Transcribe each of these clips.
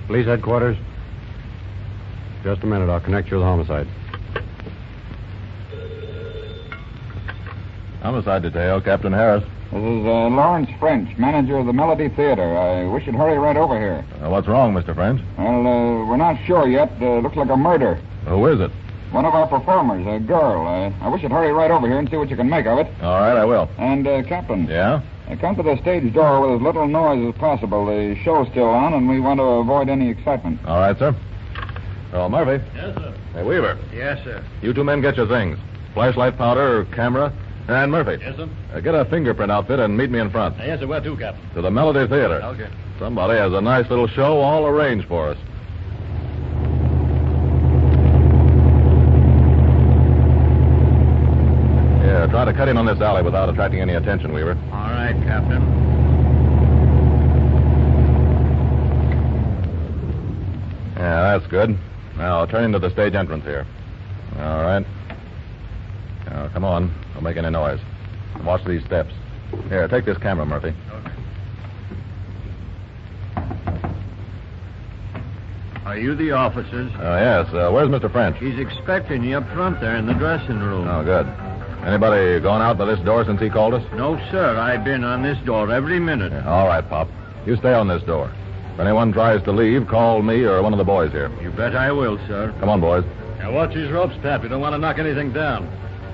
Police headquarters? Just a minute. I'll connect you with homicide. Homicide detail, Captain Harris. This is Lawrence French, manager of the Melody Theater. I wish you'd hurry right over here. What's wrong, Mr. French? Well, we're not sure yet. Looks like a murder. Who is it? One of our performers, a girl. I wish you'd hurry right over here and see what you can make of it. All right, I will. And, Captain. Yeah? Come to the stage door with as little noise as possible. The show's still on, and we want to avoid any excitement. All right, sir. Oh, Murphy. Yes, sir. Hey, Weaver. Yes, sir. You two men get your things. Flashlight, powder, camera. And Murphy. Yes, sir. Get a fingerprint outfit and meet me in front. Yes, sir. Where to, Captain? To the Melody Theater. Okay. Somebody has a nice little show all arranged for us. Yeah, try to cut in on this alley without attracting any attention, Weaver. All right, Captain. Yeah, that's good. Now, turn into the stage entrance here. All right. Now, come on. Don't make any noise. Watch these steps. Here, take this camera, Murphy. Okay. Are you the officers? Yes. Where's Mr. French? He's expecting you up front there in the dressing room. Oh, good. Anybody gone out by this door since he called us? No, sir. I've been on this door every minute. Yeah, all right, Pop. You stay on this door. If anyone tries to leave, call me or one of the boys here. You bet I will, sir. Come on, boys. Now, watch these ropes, Pap. You don't want to knock anything down.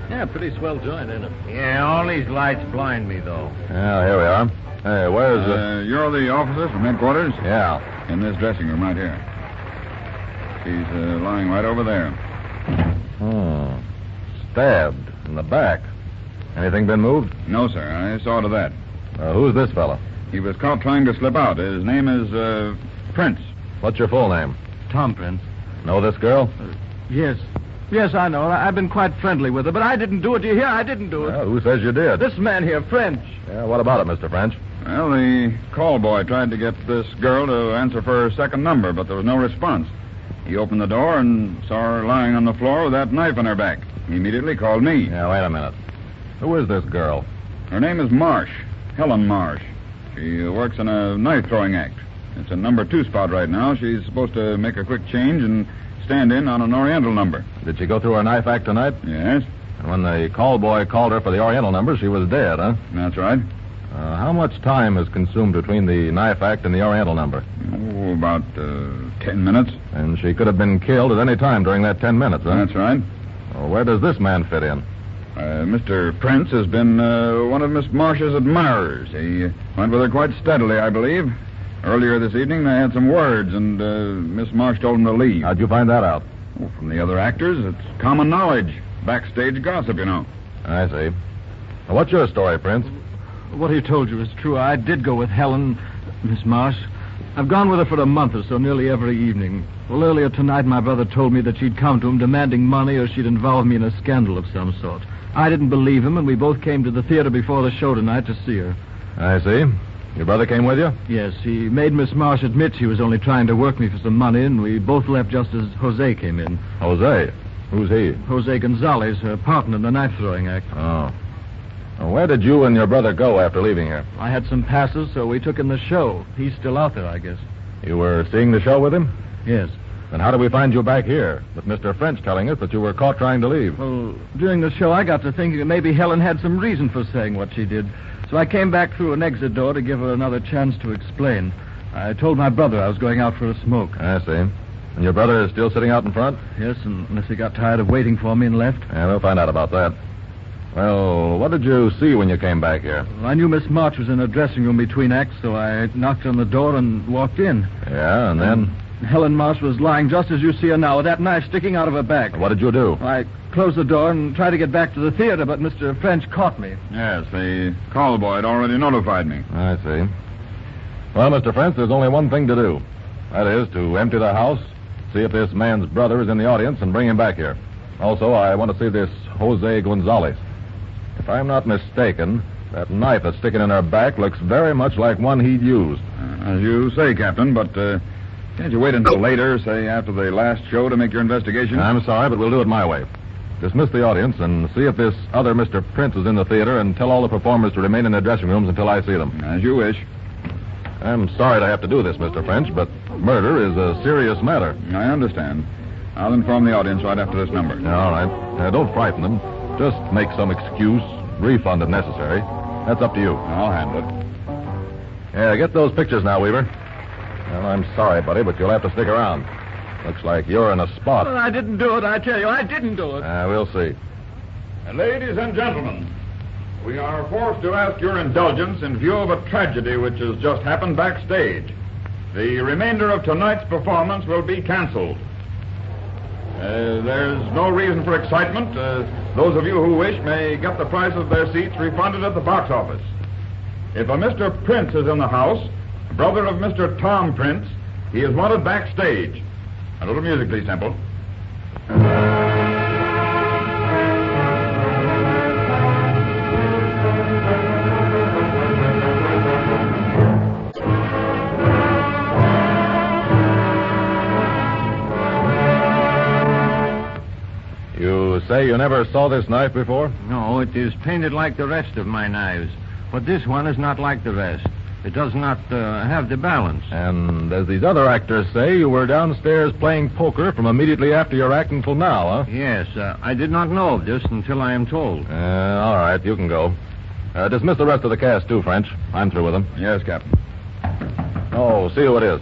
Yeah, pretty swell joint, isn't it? Yeah, all these lights blind me, though. Yeah, here we are. Hey, where's... You're the officer from headquarters? Yeah. In this dressing room right here. She's lying right over there. Stabbed in the back. Anything been moved? No, sir. I saw to that. Who's this fella? He was caught trying to slip out. His name is, Prince. What's your full name? Tom Prince. Know this girl? Yes. Yes, I know. I've been quite friendly with her, but I didn't do it. Do you hear? I didn't do it. Well, who says you did? This man here, French. Yeah, what about it, Mr. French? Well, the call boy tried to get this girl to answer for her second number, but there was no response. He opened the door and saw her lying on the floor with that knife in her back. He immediately called me. Yeah, wait a minute. Who is this girl? Her name is Marsh, Helen Marsh. She works in a knife-throwing act. It's a number 2 spot right now. She's supposed to make a quick change and stand in on an Oriental number. Did she go through her knife act tonight? Yes, And when the call boy called her for the Oriental number, she was dead, huh? that's right. How much time is consumed between the knife act and the Oriental number? Oh, about 10 minutes. And she could have been killed at any time during that 10 minutes, huh? That's right. Well, where does this man fit in? Mr. Prince has been one of Miss Marsh's admirers. He went with her quite steadily, I believe. Earlier this evening, they had some words, and Miss Marsh told him to leave. How'd you find that out? Oh, from the other actors, it's common knowledge. Backstage gossip, you know. I see. Now, what's your story, Prince? What he told you is true. I did go with Helen, Miss Marsh. I've gone with her for a month or so, nearly every evening. Well, earlier tonight, my brother told me that she'd come to him demanding money or she'd involve me in a scandal of some sort. I didn't believe him, and we both came to the theater before the show tonight to see her. I see. Your brother came with you? Yes, he made Miss Marsh admit she was only trying to work me for some money, and we both left just as Jose came in. Jose? Who's he? Jose Gonzalez, her partner in the knife-throwing act. Oh. Well, where did you and your brother go after leaving here? I had some passes, so we took in the show. He's still out there, I guess. You were seeing the show with him? Yes. Then how did we find you back here, with Mr. French telling us that you were caught trying to leave? Well, during the show, I got to thinking that maybe Helen had some reason for saying what she did. So I came back through an exit door to give her another chance to explain. I told my brother I was going out for a smoke. I see. And your brother is still sitting out in front? Yes, unless he got tired of waiting for me and left. Yeah, we'll find out about that. Well, what did you see when you came back here? Well, I knew Miss March was in her dressing room between acts, so I knocked on the door and walked in. Yeah, and then? Helen Marsh was lying just as you see her now, with that knife sticking out of her back. What did you do? I closed the door and tried to get back to the theater, but Mr. French caught me. Yes, the call boy had already notified me. I see. Well, Mr. French, there's only one thing to do. That is to empty the house, see if this man's brother is in the audience, and bring him back here. Also, I want to see this Jose Gonzalez. If I'm not mistaken, that knife that's sticking in her back looks very much like one he'd used. As you say, Captain, but can't you wait until later, say after the last show, to make your investigation? I'm sorry, but we'll do it my way. Dismiss the audience and see if this other Mr. Prince is in the theater, and tell all the performers to remain in their dressing rooms until I see them. As you wish. I'm sorry to have to do this, Mr. French, but murder is a serious matter. I understand. I'll inform the audience right after this number. All right. Don't frighten them. Just make some excuse, refund if necessary. That's up to you. I'll handle it. Yeah, get those pictures now, Weaver. Well, I'm sorry, buddy, but you'll have to stick around. Looks like you're in a spot. Well, I didn't do it, I tell you. I didn't do it. We'll see. Ladies and gentlemen, we are forced to ask your indulgence in view of a tragedy which has just happened backstage. The remainder of tonight's performance will be canceled. There's no reason for excitement. Those of you who wish may get the price of their seats refunded at the box office. If a Mr. Prince is in the house, brother of Mr. Tom Prince, he is wanted backstage. A little music, please, Temple. You say you never saw this knife before? No, it is painted like the rest of my knives. But this one is not like the rest. It does not have the balance. And as these other actors say, you were downstairs playing poker from immediately after your act until now, huh? Yes, I did not know of this until I am told. All right, you can go. Dismiss the rest of the cast, too, French. I'm through with them. Yes, Captain. Oh, see who it is.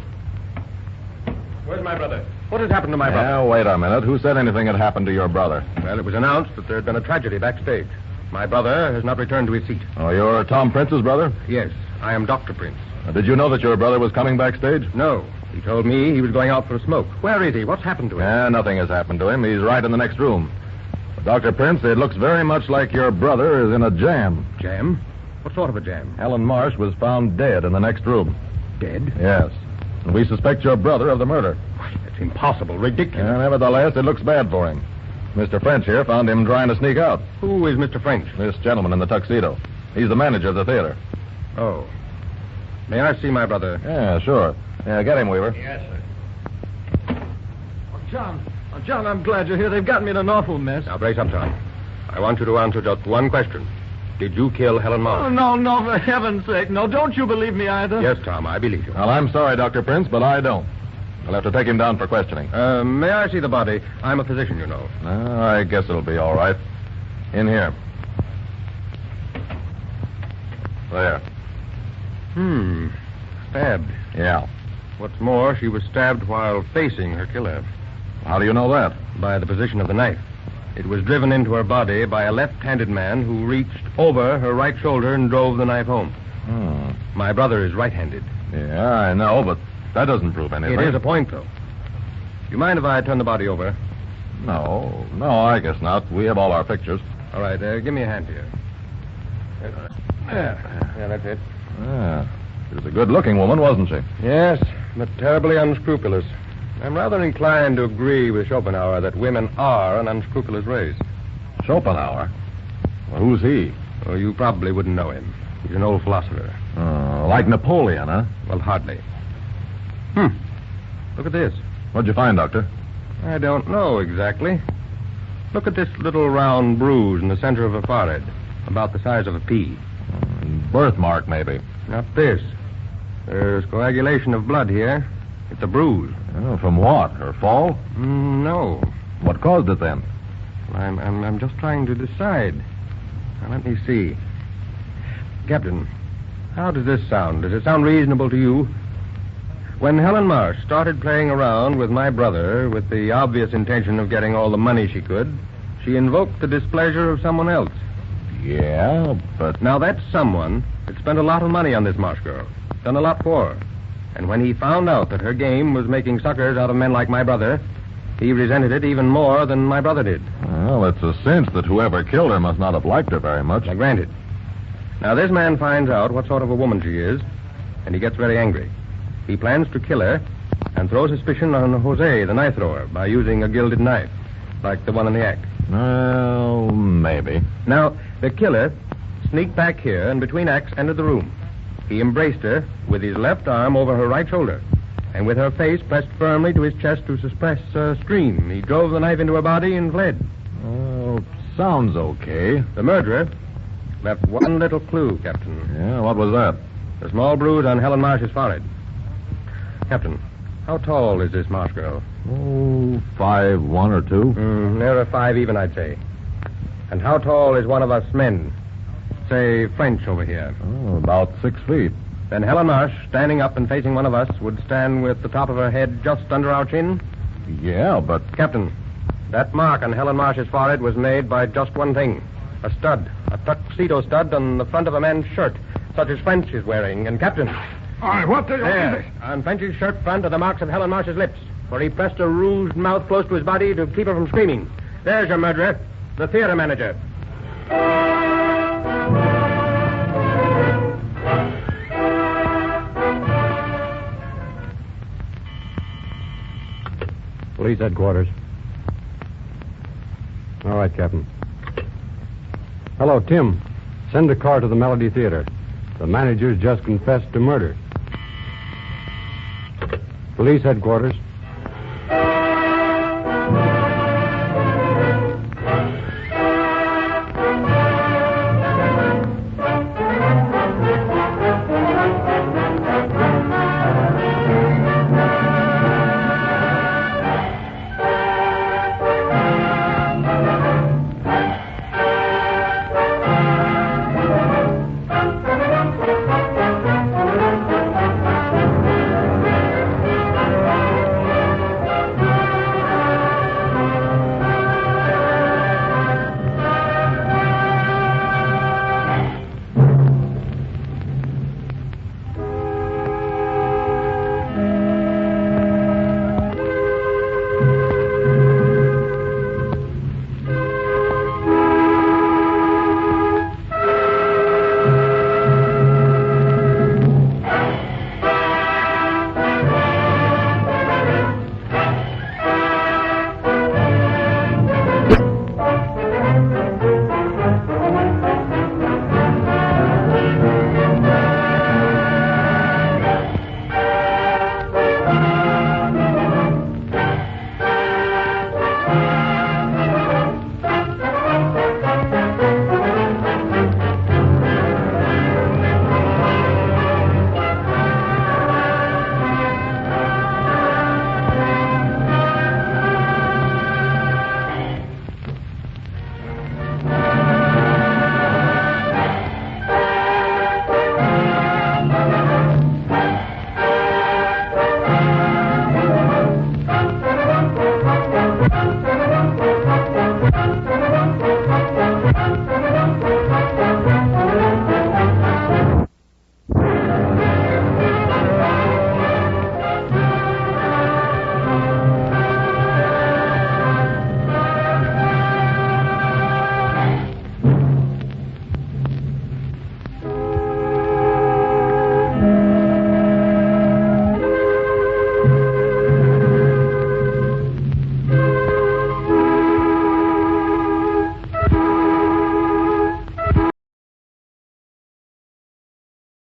Where's my brother? What has happened to my Now, wait a minute. Who said anything had happened to your brother? Well, it was announced that there had been a tragedy backstage. My brother has not returned to his seat. Oh, you're Tom Prince's brother? Yes, I am Dr. Prince. Did you know that your brother was coming backstage? No, he told me he was going out for a smoke. Where is he? What's happened to him? Nothing has happened to him. He's right in the next room. But Dr. Prince, it looks very much like your brother is in a jam. Jam? What sort of a jam? Helen Marsh was found dead in the next room. Dead? Yes. And we suspect your brother of the murder. It's impossible. Ridiculous. Nevertheless, it looks bad for him. Mr. French here found him trying to sneak out. Who is Mr. French? This gentleman in the tuxedo. He's the manager of the theater. Oh. May I see my brother? Yeah, sure. Yeah, get him, Weaver. Yes, sir. John, I'm glad you're here. They've got me in an awful mess. Now, brace up, John. I want you to answer just one question. Did you kill Helen Marsh? Oh, no, for heaven's sake. No, don't you believe me either? Yes, Tom, I believe you. Well, I'm sorry, Dr. Prince, but I don't. I'll have to take him down for questioning. May I see the body? I'm a physician, you know. I guess it'll be all right. In here. There. Stabbed. Yeah. What's more, she was stabbed while facing her killer. How do you know that? By the position of the knife. It was driven into her body by a left-handed man who reached over her right shoulder and drove the knife home. My brother is right-handed. Yeah, I know, but that doesn't prove anything. It is a point, though. You mind if I turn the body over? No, I guess not. We have all our pictures. All right, give me a hand here. Yeah, that's it. Yeah. She was a good-looking woman, wasn't she? Yes, but terribly unscrupulous. I'm rather inclined to agree with Schopenhauer that women are an unscrupulous race. Schopenhauer? Well, who's he? Oh, you probably wouldn't know him. He's an old philosopher. Like Napoleon, huh? Well, hardly. Look at this. What'd you find, Doctor? I don't know exactly. Look at this little round bruise in the center of her forehead, about the size of a pea. Birthmark, maybe. Not this. There's coagulation of blood here. It's a bruise. Oh, from what? Her fall? No. What caused it, then? I'm just trying to decide. Now, let me see. Captain, how does this sound? Does it sound reasonable to you? When Helen Marsh started playing around with my brother with the obvious intention of getting all the money she could, she invoked the displeasure of someone else. Yeah, but... Now, that someone had spent a lot of money on this Marsh girl, done a lot for her. And when he found out that her game was making suckers out of men like my brother, he resented it even more than my brother did. Well, it's a cinch that whoever killed her must not have liked her very much. Now, granted. Now, this man finds out what sort of a woman she is, and he gets very angry. He plans to kill her and throw suspicion on Jose, the knife thrower, by using a gilded knife, like the one in the act. Well, maybe. Now, the killer sneaked back here and between acts entered the room. He embraced her with his left arm over her right shoulder, and with her face pressed firmly to his chest to suppress a scream, he drove the knife into her body and fled. Oh, sounds okay. The murderer left one little clue, Captain. Yeah, what was that? A small bruise on Helen Marsh's forehead. Captain, how tall is this Marsh girl? Oh, 5'1" or 2. Nearer 5 even, I'd say. And how tall is one of us men? Say, French over here. Oh, about 6 feet. Then Helen Marsh, standing up and facing one of us, would stand with the top of her head just under our chin? Yeah, but... Captain, that mark on Helen Marsh's forehead was made by just one thing. A stud. A tuxedo stud on the front of a man's shirt, such as French is wearing. And, Captain... What the... There, on French's shirt front are the marks of Helen Marsh's lips, where he pressed a rouged mouth close to his body to keep her from screaming. There's your murderer, the theater manager. Police headquarters. All right, Captain. Hello, Tim. Send a car to the Melody Theater. The manager's just confessed to murder. Police headquarters.